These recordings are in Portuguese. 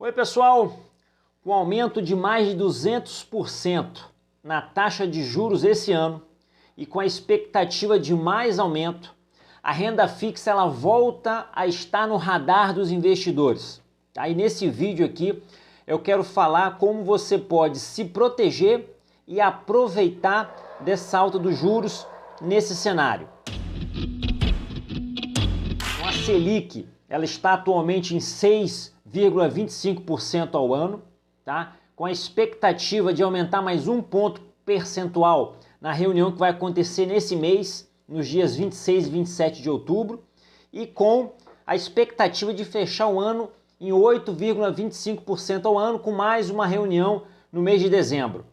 Oi pessoal, com aumento de mais de 200% na taxa de juros esse ano e com a expectativa de mais aumento, a renda fixa ela volta a estar no radar dos investidores. Aí nesse vídeo aqui eu quero falar como você pode se proteger e aproveitar dessa alta dos juros nesse cenário. A Selic ela está atualmente em 6,25% ao ano, tá? Com a expectativa de aumentar mais um ponto percentual na reunião que vai acontecer nesse mês, nos dias 26 e 27 de outubro, e com a expectativa de fechar o ano em 8,25% ao ano, com mais uma reunião no mês de dezembro.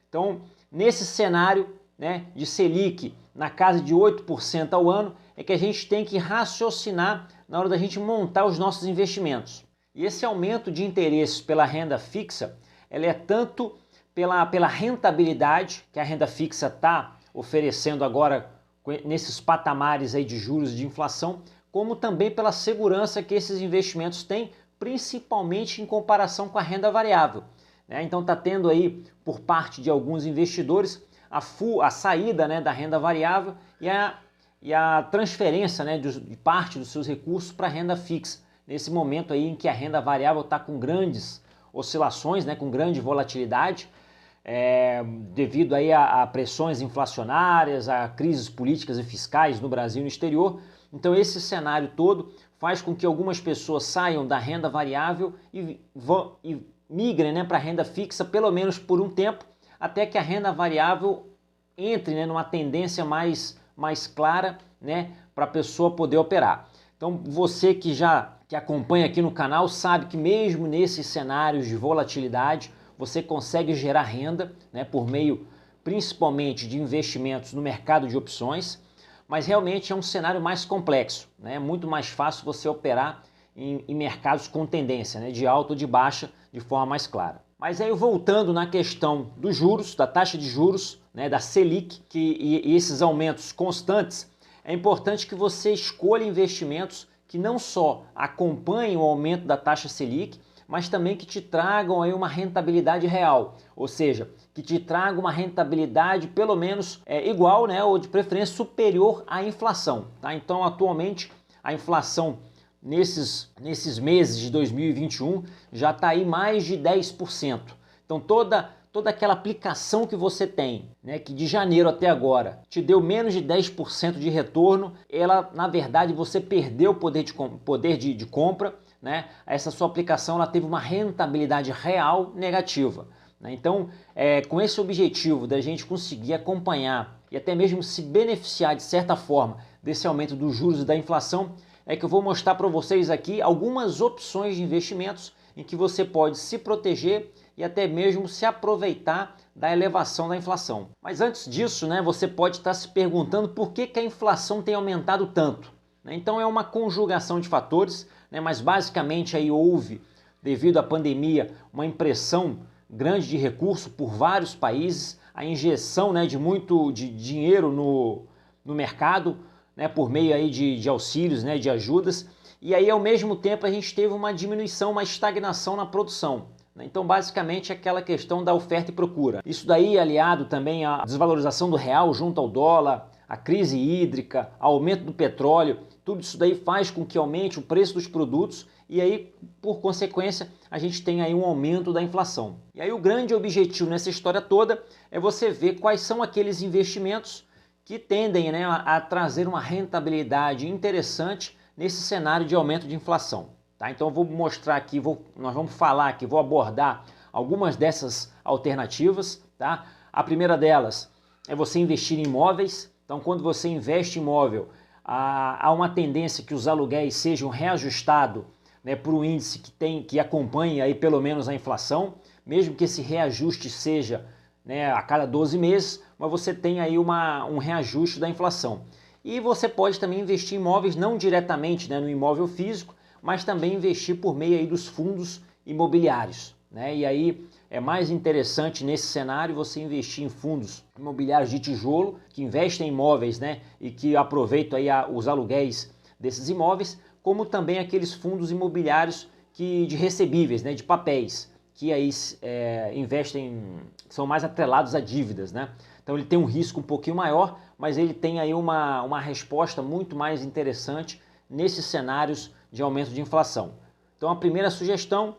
Então, nesse cenário, né, de Selic na casa de 8% ao ano, é que a gente tem que raciocinar na hora da gente montar os nossos investimentos. E esse aumento de interesse pela renda fixa, ela é tanto pela rentabilidade que a renda fixa está oferecendo agora nesses patamares aí de juros e de inflação, como também pela segurança que esses investimentos têm, principalmente em comparação com a renda variável, né? Então está tendo aí, por parte de alguns investidores, a saída, né, da renda variável e a transferência, né, de parte dos seus recursos para a renda fixa, nesse momento aí em que a renda variável está com grandes oscilações, né, com grande volatilidade, devido aí a pressões inflacionárias, a crises políticas e fiscais no Brasil e no exterior. Então esse cenário todo faz com que algumas pessoas saiam da renda variável e migrem, né, para a renda fixa, pelo menos por um tempo, até que a renda variável entre, né, numa tendência mais clara, né, para a pessoa poder operar. Então você que acompanha aqui no canal sabe que mesmo nesses cenários de volatilidade você consegue gerar renda, né, por meio principalmente de investimentos no mercado de opções, mas realmente é um cenário mais complexo, né? É muito mais fácil você operar em mercados com tendência, né, de alta ou de baixa, de forma mais clara. Mas aí voltando na questão dos juros, da taxa de juros, né, da Selic, e esses aumentos constantes, é importante que você escolha investimentos que não só acompanhem o aumento da taxa Selic, mas também que te tragam aí uma rentabilidade real, ou seja, que te tragam uma rentabilidade pelo menos igual, né, ou de preferência superior à inflação, tá? Então atualmente a inflação nesses meses de 2021 já está aí mais de 10%. Então toda aquela aplicação que você tem, né, que de janeiro até agora te deu menos de 10% de retorno, ela na verdade você perdeu o poder de compra, né? Essa sua aplicação ela teve uma rentabilidade real negativa, né? Então com esse objetivo da gente conseguir acompanhar e até mesmo se beneficiar de certa forma desse aumento dos juros e da inflação, é que eu vou mostrar para vocês aqui algumas opções de investimentos em que você pode se proteger e até mesmo se aproveitar da elevação da inflação. Mas antes disso, né, você pode estar se perguntando por que a inflação tem aumentado tanto, né? Então é uma conjugação de fatores, né, mas basicamente aí houve, devido à pandemia, uma impressão grande de recurso por vários países, a injeção, né, de muito dinheiro no mercado, né, por meio aí de auxílios, né, de ajudas, e aí ao mesmo tempo a gente teve uma diminuição, uma estagnação na produção, né? Então basicamente aquela questão da oferta e procura. Isso daí aliado também à desvalorização do real junto ao dólar, a crise hídrica, aumento do petróleo, tudo isso daí faz com que aumente o preço dos produtos e aí, por consequência, a gente tem aí um aumento da inflação. E aí o grande objetivo nessa história toda é você ver quais são aqueles investimentos que tendem, né, a trazer uma rentabilidade interessante nesse cenário de aumento de inflação, tá? Então eu vou mostrar aqui, nós vamos falar aqui, vou abordar algumas dessas alternativas, tá? A primeira delas é você investir em imóveis. Então quando você investe em imóvel, há uma tendência que os aluguéis sejam reajustados, né, por um índice que acompanhe aí pelo menos a inflação, mesmo que esse reajuste seja, né, a cada 12 meses, mas você tem aí um reajuste da inflação. E você pode também investir em imóveis, não diretamente, né, no imóvel físico, mas também investir por meio aí dos fundos imobiliários, né? E aí é mais interessante nesse cenário você investir em fundos imobiliários de tijolo, que investem em imóveis, né, e que aproveitam aí os aluguéis desses imóveis, como também aqueles fundos imobiliários de recebíveis, né, de papéis, que aí investem, são mais atrelados a dívidas, né? Então ele tem um risco um pouquinho maior, mas ele tem aí uma resposta muito mais interessante nesses cenários de aumento de inflação. Então a primeira sugestão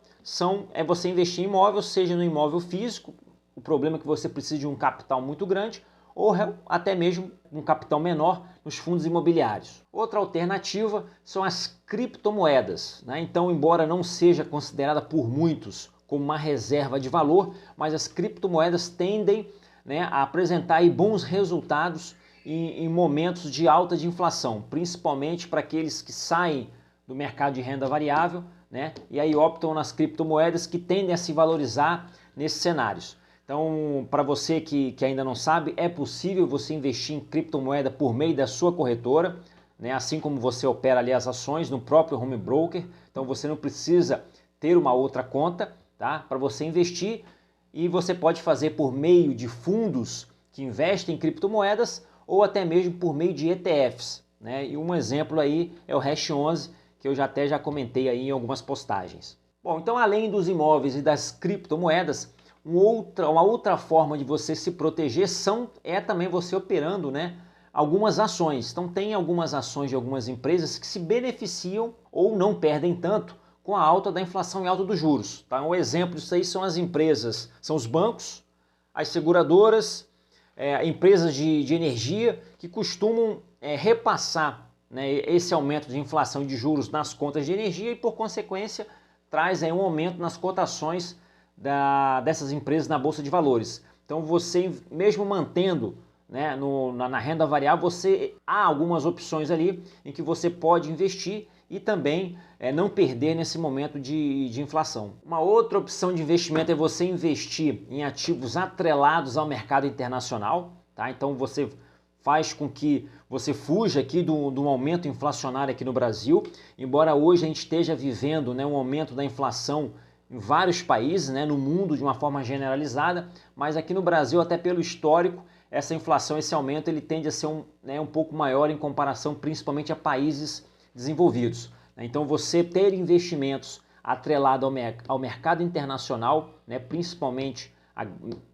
é você investir em imóvel, seja no imóvel físico, o problema é que você precisa de um capital muito grande, ou até mesmo um capital menor nos fundos imobiliários. Outra alternativa são as criptomoedas, né? Então, embora não seja considerada por muitos como uma reserva de valor, mas as criptomoedas tendem, né, a apresentar aí bons resultados em momentos de alta de inflação, principalmente para aqueles que saem do mercado de renda variável, né, e aí optam nas criptomoedas que tendem a se valorizar nesses cenários. Então, para você que ainda não sabe, é possível você investir em criptomoeda por meio da sua corretora, né, assim como você opera ali as ações no próprio home broker. Então, você não precisa ter uma outra conta, tá, para você investir, e você pode fazer por meio de fundos que investem em criptomoedas ou até mesmo por meio de ETFs, né? E um exemplo aí é o Hash 11, que eu já comentei aí em algumas postagens. Bom, então além dos imóveis e das criptomoedas, uma outra forma de você se proteger é também você operando, né, algumas ações. Então tem algumas ações de algumas empresas que se beneficiam ou não perdem tanto com a alta da inflação e alta dos juros. Tá? Um exemplo disso aí são as empresas, são os bancos, as seguradoras, empresas de energia que costumam repassar, né, esse aumento de inflação e de juros nas contas de energia e, por consequência, traz aí um aumento nas cotações dessas empresas na Bolsa de Valores. Então você, mesmo mantendo, né, na renda variável, há algumas opções ali em que você pode investir e também não perder nesse momento de inflação. Uma outra opção de investimento é você investir em ativos atrelados ao mercado internacional, tá? Então você faz com que você fuja aqui do aumento inflacionário aqui no Brasil, embora hoje a gente esteja vivendo, né, um aumento da inflação em vários países, né, no mundo de uma forma generalizada, mas aqui no Brasil, até pelo histórico, essa inflação, esse aumento, ele tende a ser um pouco maior em comparação principalmente a países desenvolvidos. Então você ter investimentos atrelados ao mercado internacional, né, principalmente a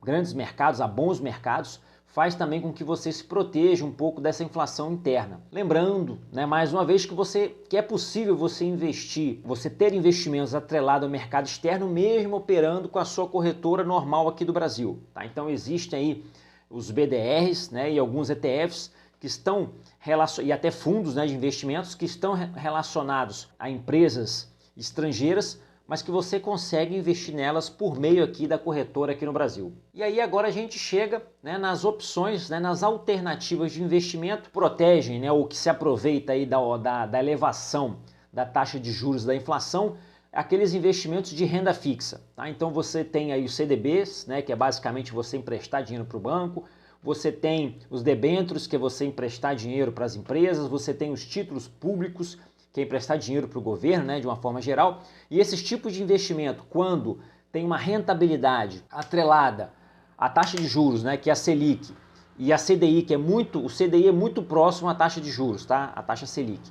grandes mercados, a bons mercados, faz também com que você se proteja um pouco dessa inflação interna. Lembrando, né, mais uma vez, que é possível você ter investimentos atrelados ao mercado externo, mesmo operando com a sua corretora normal aqui do Brasil. Tá? Então existem aí os BDRs, né, e alguns ETFs que estão e até fundos, né, de investimentos que estão relacionados a empresas estrangeiras, mas que você consegue investir nelas por meio aqui da corretora aqui no Brasil. E aí agora a gente chega, né, nas opções, né, nas alternativas de investimento que protegem, né, ou que se aproveita aí da elevação da taxa de juros da inflação, aqueles investimentos de renda fixa. Tá? Então você tem aí os CDBs, né, que é basicamente você emprestar dinheiro para o banco, você tem os debêntures, que é você emprestar dinheiro para as empresas, você tem os títulos públicos, que é emprestar dinheiro para o governo, né, de uma forma geral. E esses tipos de investimento, quando tem uma rentabilidade atrelada à taxa de juros, né, que é a Selic, e a CDI, o CDI é muito próximo à taxa de juros, tá? A taxa Selic.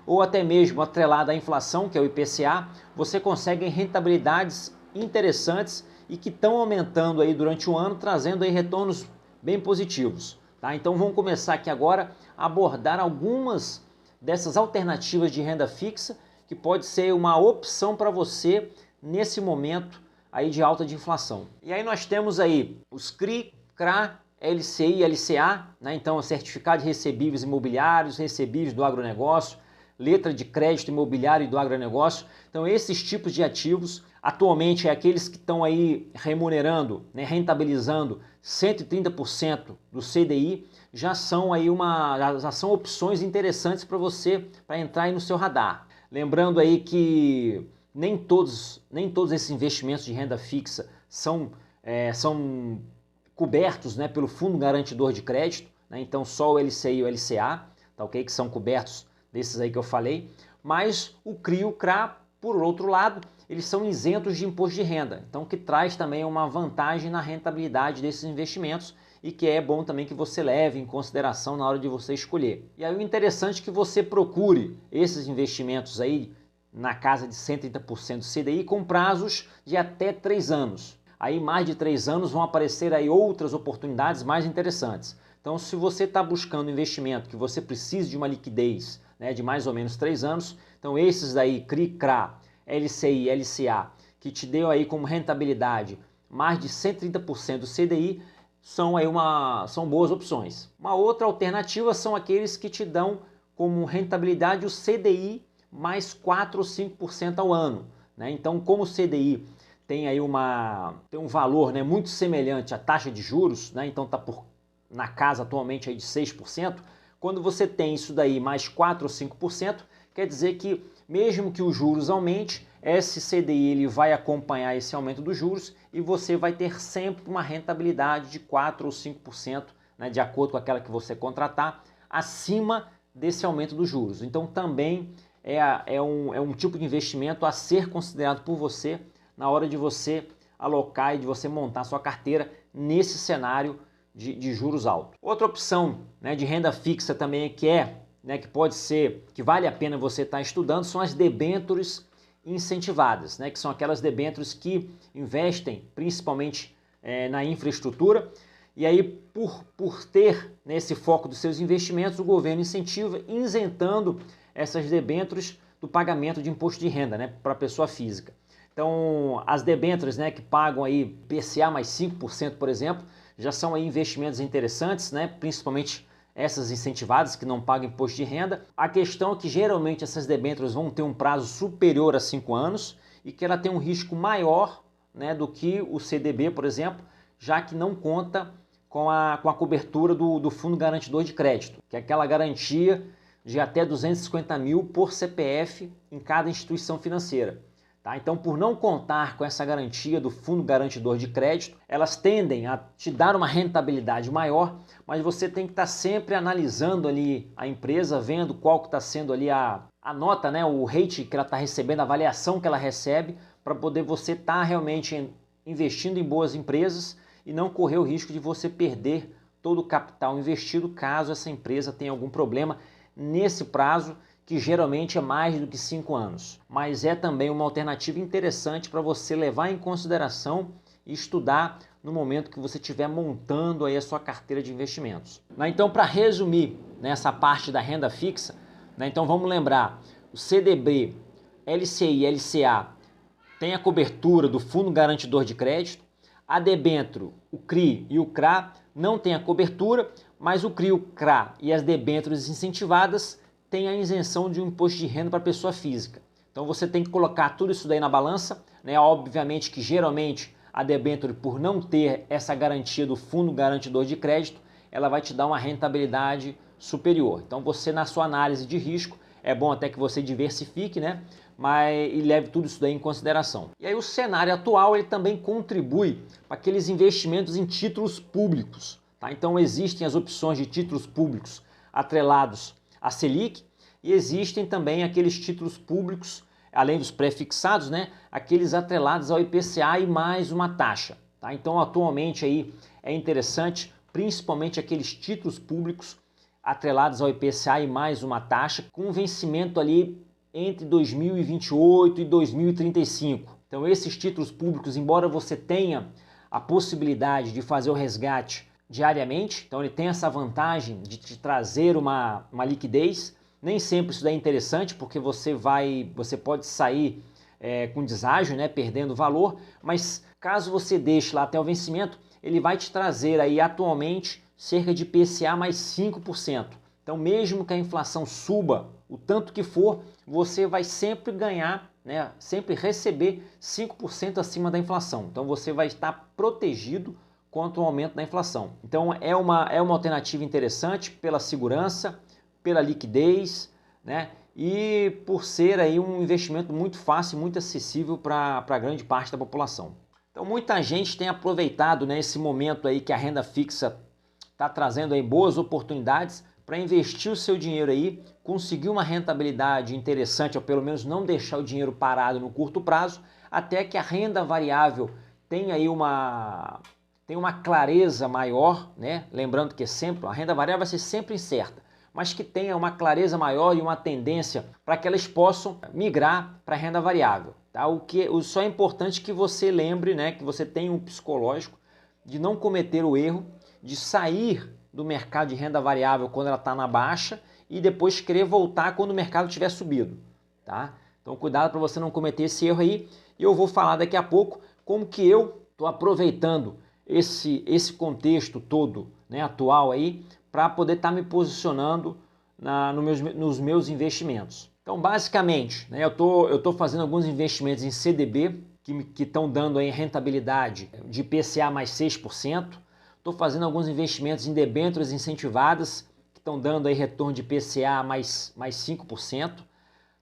Ou até mesmo atrelada à inflação, que é o IPCA, você consegue rentabilidades interessantes e que estão aumentando aí durante o ano, trazendo aí retornos bem positivos. Tá? Então vamos começar aqui agora a abordar algumas dessas alternativas de renda fixa que pode ser uma opção para você nesse momento aí de alta de inflação. E aí nós temos aí os CRI, CRA, LCI e LCA, né? Então certificado de recebíveis imobiliários, recebíveis do agronegócio, letra de crédito imobiliário e do agronegócio. Então esses tipos de ativos atualmente é aqueles que estão aí remunerando, né, rentabilizando 130% do CDI, já são aí já são opções interessantes para você, para entrar aí no seu radar. Lembrando aí que nem todos esses investimentos de renda fixa são cobertos, né, pelo Fundo Garantidor de Crédito, né? Então só o LCI e o LCA, tá ok? Que são cobertos desses aí que eu falei, mas o CRI e o CRA, por outro lado, eles são isentos de imposto de renda, então que traz também uma vantagem na rentabilidade desses investimentos e que é bom também que você leve em consideração na hora de você escolher. E aí o interessante é que você procure esses investimentos aí na casa de 130% do CDI com prazos de até 3 anos. Aí mais de 3 anos vão aparecer aí outras oportunidades mais interessantes. Então se você está buscando investimento que você precisa de uma liquidez, né, de mais ou menos 3 anos, então esses daí, CRI, CRA, LCI, LCA, que te deu aí como rentabilidade mais de 130% do CDI, são boas opções. Uma outra alternativa são aqueles que te dão como rentabilidade o CDI mais 4 ou 5% ao ano, né? Então, como o CDI tem aí tem um valor, né, muito semelhante à taxa de juros, né? Então está na casa atualmente aí de 6%, quando você tem isso daí mais 4 ou 5%, quer dizer que mesmo que os juros aumente, esse CDI ele vai acompanhar esse aumento dos juros e você vai ter sempre uma rentabilidade de 4 ou 5%, né, de acordo com aquela que você contratar, acima desse aumento dos juros. Então também é um tipo de investimento a ser considerado por você na hora de você alocar e de você montar sua carteira nesse cenário de juros altos. Outra opção, né, de renda fixa também que pode ser, que vale a pena você estar estudando, são as debêntures incentivadas, né, que são aquelas debêntures que investem principalmente na infraestrutura. E aí, por ter nesse foco dos seus investimentos, o governo incentiva isentando essas debêntures do pagamento de imposto de renda, né, para a pessoa física. Então, as debêntures, né, que pagam aí IPCA mais 5%, por exemplo, já são aí investimentos interessantes, né, principalmente essas incentivadas que não pagam imposto de renda. A questão é que geralmente essas debêntures vão ter um prazo superior a 5 anos e que ela tem um risco maior, né, do que o CDB, por exemplo, já que não conta com a cobertura do Fundo Garantidor de Crédito, que é aquela garantia de até 250 mil por CPF em cada instituição financeira. Tá? Então, por não contar com essa garantia do Fundo Garantidor de Crédito, elas tendem a te dar uma rentabilidade maior, mas você tem que estar sempre analisando ali a empresa, vendo qual que está sendo ali a nota, né, o rate que ela está recebendo, a avaliação que ela recebe, para poder você estar realmente investindo em boas empresas e não correr o risco de você perder todo o capital investido caso essa empresa tenha algum problema nesse prazo, que geralmente é mais do que 5 anos. Mas é também uma alternativa interessante para você levar em consideração e estudar no momento que você estiver montando aí a sua carteira de investimentos. Então, para resumir nessa parte da renda fixa, então vamos lembrar, o CDB, LCI, LCA tem a cobertura do Fundo Garantidor de Crédito. A debênture, o CRI e o CRA não tem a cobertura, mas o CRI, o CRA e as debêntures incentivadas têm a isenção de um imposto de renda para a pessoa física. Então você tem que colocar tudo isso daí na balança, né? Obviamente que geralmente a debênture, por não ter essa garantia do Fundo Garantidor de Crédito, ela vai te dar uma rentabilidade superior. Então você, na sua análise de risco, é bom até que você diversifique, né? E leve tudo isso daí em consideração. E aí o cenário atual ele também contribui para aqueles investimentos em títulos públicos. Tá? Então existem as opções de títulos públicos atrelados à Selic e existem também aqueles títulos públicos, além dos pré-fixados, né? Aqueles atrelados ao IPCA e mais uma taxa. Tá? Então atualmente aí é interessante, principalmente aqueles títulos públicos atrelados ao IPCA e mais uma taxa, com vencimento ali entre 2028 e 2035. Então esses títulos públicos, embora você tenha a possibilidade de fazer o resgate diariamente, então ele tem essa vantagem de te trazer uma liquidez, nem sempre isso daí é interessante, porque você pode sair com deságio, né, perdendo valor, mas caso você deixe lá até o vencimento, ele vai te trazer aí atualmente cerca de IPCA mais 5%. Então mesmo que a inflação suba o tanto que for, você vai sempre ganhar, né, sempre receber 5% acima da inflação. Então você vai estar protegido contra o aumento da inflação. Então é uma alternativa interessante pela segurança, pela liquidez, né, e por ser aí um investimento muito fácil, muito acessível para grande parte da população. Então muita gente tem aproveitado, né, esse momento aí que a renda fixa está trazendo aí boas oportunidades para investir o seu dinheiro aí, conseguir uma rentabilidade interessante, ou pelo menos não deixar o dinheiro parado no curto prazo, até que a renda variável tenha aí uma clareza maior, né? Lembrando que a renda variável vai ser sempre incerta, mas que tenha uma clareza maior e uma tendência para que elas possam migrar para a renda variável. Tá? Só é importante que você lembre, né, que você tenha um psicológico de não cometer o erro de sair do mercado de renda variável quando ela está na baixa e depois querer voltar quando o mercado tiver subido. Tá? Então cuidado para você não cometer esse erro aí. E eu vou falar daqui a pouco como que eu estou aproveitando esse contexto todo, né, atual aí, para poder estar me posicionando nos meus investimentos. Então, basicamente, né, eu tô fazendo alguns investimentos em CDB que estão dando aí rentabilidade de IPCA mais 6%. Estou fazendo alguns investimentos em debêntures incentivadas que estão dando aí retorno de IPCA mais 5%.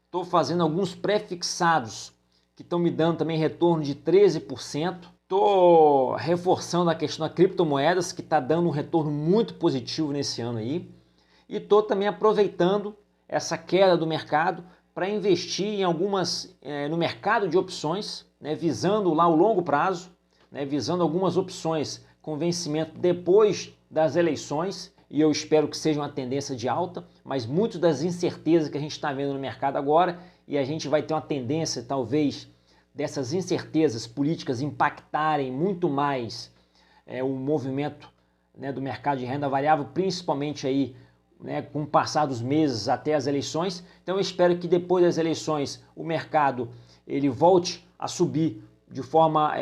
Estou fazendo alguns pré-fixados que estão me dando também retorno de 13%. Estou reforçando a questão das criptomoedas, que está dando um retorno muito positivo nesse ano aí. E estou também aproveitando essa queda do mercado para investir em no mercado de opções, né, visando lá o longo prazo, né, visando algumas opções com vencimento depois das eleições, e eu espero que seja uma tendência de alta, mas muitas das incertezas que a gente está vendo no mercado agora, e a gente vai ter uma tendência talvez dessas incertezas políticas impactarem muito mais o movimento, né, do mercado de renda variável, principalmente aí, né, com o passar dos meses até as eleições. Então eu espero que depois das eleições o mercado ele volte a subir de forma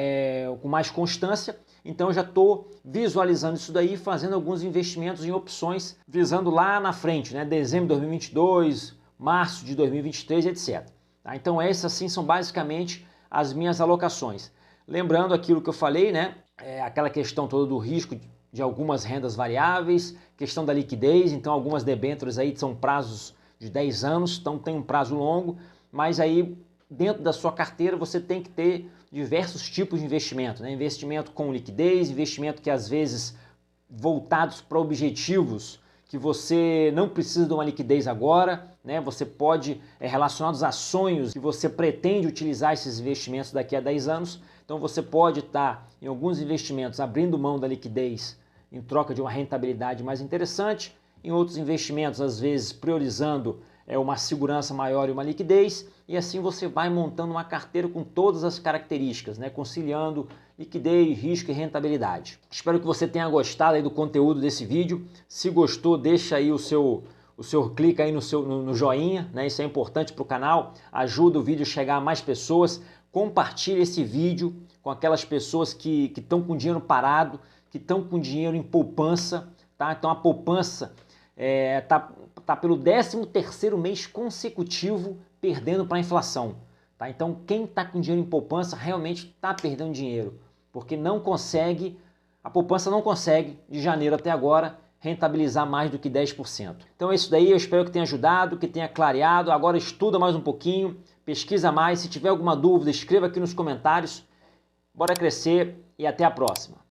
com mais constância. Então eu já estou visualizando isso daí, fazendo alguns investimentos em opções, visando lá na frente, né, dezembro de 2022, março de 2023, etc. Tá? Então essas assim são basicamente as minhas alocações. Lembrando aquilo que eu falei, né, aquela questão toda do risco de algumas rendas variáveis, questão da liquidez, então algumas debêntures aí são prazos de 10 anos, então tem um prazo longo, mas aí dentro da sua carteira você tem que ter diversos tipos de investimento, né? Investimento com liquidez, investimento que às vezes voltados para objetivos que você não precisa de uma liquidez agora, né? Você pode, relacionados a sonhos que você pretende utilizar esses investimentos daqui a 10 anos, então você pode estar em alguns investimentos abrindo mão da liquidez em troca de uma rentabilidade mais interessante, em outros investimentos às vezes priorizando uma segurança maior e uma liquidez, e assim você vai montando uma carteira com todas as características, né? Conciliando liquidez, risco e rentabilidade. Espero que você tenha gostado aí do conteúdo desse vídeo. Se gostou, deixa aí o seu clique aí no joinha, né? Isso é importante para o canal, ajuda o vídeo a chegar a mais pessoas. Compartilhe esse vídeo com aquelas pessoas que estão com dinheiro parado, que estão com dinheiro em poupança, tá? Então a poupança tá pelo 13º mês consecutivo perdendo para a inflação. Tá? Então quem está com dinheiro em poupança realmente está perdendo dinheiro, porque a poupança não consegue, de janeiro até agora, rentabilizar mais do que 10%. Então é isso daí, eu espero que tenha ajudado, que tenha clareado. Agora estuda mais um pouquinho, pesquisa mais. Se tiver alguma dúvida, escreva aqui nos comentários. Bora crescer e até a próxima.